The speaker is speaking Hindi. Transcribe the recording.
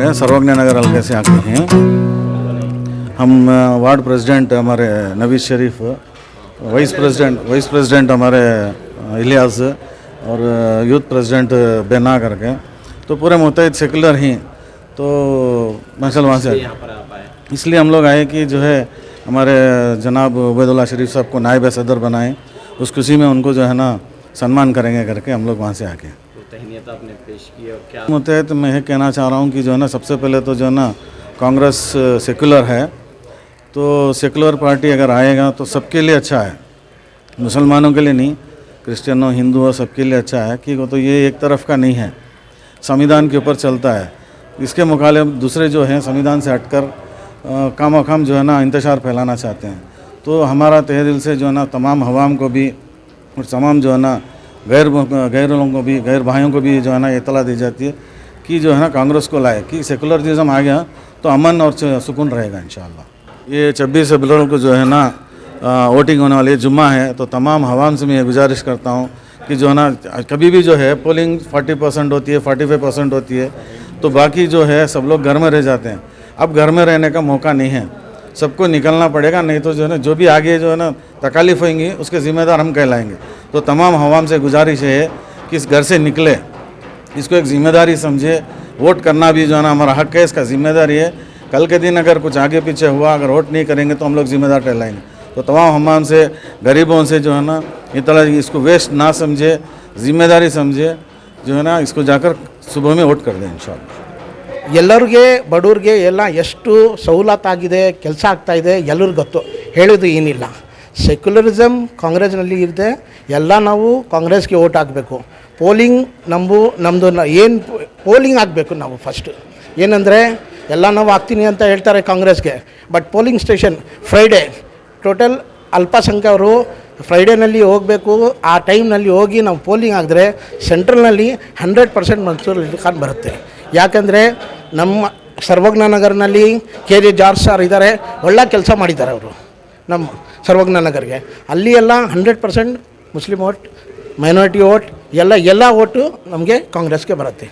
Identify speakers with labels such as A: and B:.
A: हैं, सर्वज्ञ नगर हल्के से आते हैं हम। वार्ड प्रेसिडेंट हमारे नवीज शरीफ, वाइस प्रेसिडेंट हमारे इलियास और यूथ प्रेसिडेंट बेना करके, तो पूरे मुतहद सेकुलर ही। तो माशाल्लाह वहाँ से इसलिए हम लोग आए कि जो है हमारे जनाब उबैदुल्ला शरीफ साहब को नायब सदर बनाएं, उस खुशी में उनको जो है ना सम्मान करेंगे करके हम लोग वहाँ से आके
B: तहनीत आपने पेश की। और क्या
A: मुतहद मैं ये कहना चाह रहा हूँ कि जो है ना सबसे पहले तो जो है ना कांग्रेस सेकुलर है, तो सेकुलर पार्टी अगर आएगा तो सबके लिए अच्छा है, मुसलमानों के लिए नहीं, क्रिश्चियनों हिंदुओं सबके लिए अच्छा है कि वो तो ये एक तरफ का नहीं है, संविधान के ऊपर चलता है। इसके मुकाबले दूसरे जो हैं संविधान से हटकर कामोखाम जो है ना इंतशार फैलाना चाहते हैं। तो हमारा तहे दिल से जो है ना तमाम हवाम को भी और तमाम जो है ना गैर लोगों को भी, गैर भाइयों को भी जो है ना इतला दी जाती है कि जो है ना कांग्रेस को लाए कि सेकुलरिज्म आ गया तो अमन और सुकून रहेगा इंशाअल्लाह। ये 26 अप्रैल को जो है ना वोटिंग होने वाली जुम्मा है, तो तमाम हवाम से मैं गुजारिश करता हूँ कि जो है ना कभी भी जो है पोलिंग 40% होती है, 45% होती है, तो बाकी जो है सब लोग घर में रह जाते हैं। अब घर में रहने का मौका नहीं है, सबको निकलना पड़ेगा, नहीं तो जो है ना जो भी आगे जो है ना तकालीफ होंगी उसके ज़िम्मेदार हम कहलाएंगे। तो तमाम हवाम से गुजारिश है कि इस घर से निकले, इसको एक ज़िम्मेदारी समझे, वोट करना भी जो है ना हमारा हक है, इसका ज़िम्मेदारी है। कल के दिन अगर कुछ आगे पीछे हुआ, अगर वोट नहीं करेंगे तो हम लोग ज़िम्मेदार ठहराएंगे। तो तमाम हमाम से गरीबों से जो है ना इतना इसको वेस्ट ना समझे, ज़िम्मेदारी समझे, जो है ना इसको जाकर सुबह में वोट कर दें इंशाअल्लाह।
C: ಎಲ್ಲರಿಗೆ ಬಡವ್ರಿಗೆ ಎಲ್ಲ ಎಷ್ಟು ಸವಲತ್ತಾಗಿದೆ, ಕೆಲಸ ಆಗ್ತಾಯಿದೆ ಎಲ್ಲರಿಗೂ ಗೊತ್ತು, ಹೇಳೋದು ಏನಿಲ್ಲ. ಸೆಕ್ಯುಲರಿಸಮ್ ಕಾಂಗ್ರೆಸ್ನಲ್ಲಿ ಇದೆ, ಎಲ್ಲ ನಾವು ಕಾಂಗ್ರೆಸ್ಗೆ ಓಟ್ ಹಾಕಬೇಕು. ಪೋಲಿಂಗ್ ನಮ್ಮದು ಏನು ಪೋಲಿಂಗ್ ಆಗಬೇಕು ನಾವು ಫಸ್ಟು. ಏನಂದರೆ ಎಲ್ಲ ನಾವು ಹಾಕ್ತೀನಿ ಅಂತ ಹೇಳ್ತಾರೆ ಕಾಂಗ್ರೆಸ್ಗೆ, but polling station Friday total ಅಲ್ಪಸಂಖ್ಯಾತರು ಫ್ರೈಡೇನಲ್ಲಿ ಹೋಗಬೇಕು. ಆ ಟೈಮ್ನಲ್ಲಿ ಹೋಗಿ ನಾವು ಪೋಲಿಂಗ್ ಆಗಿದ್ರೆ ಸೆಂಟ್ರಲ್ನಲ್ಲಿ 100% ಮನ್ಸೂರ್ ಅಲಿ ಖಾನ್ ಬರುತ್ತೆ. ಯಾಕಂದರೆ ನಮ್ಮ ಸರ್ವಜ್ಞ ನಗರ್ನಲ್ಲಿ KJ ಜಾರ್ಜ್ ಸರ್ ಇದ್ದಾರೆ, ಒಳ್ಳೆ ಕೆಲಸ ಮಾಡಿದ್ದಾರೆ ಅವರು ನಮ್ಮ ಸರ್ವಜ್ಞ ನಗರ್ಗೆ. ಅಲ್ಲಿ ಎಲ್ಲ 100% ಮುಸ್ಲಿಮ್ ಓಟ್, ಮೈನಾರಿಟಿ ಓಟ್ ಎಲ್ಲ ಓಟು ನಮಗೆ ಕಾಂಗ್ರೆಸ್ಗೆ ಬರುತ್ತೆ.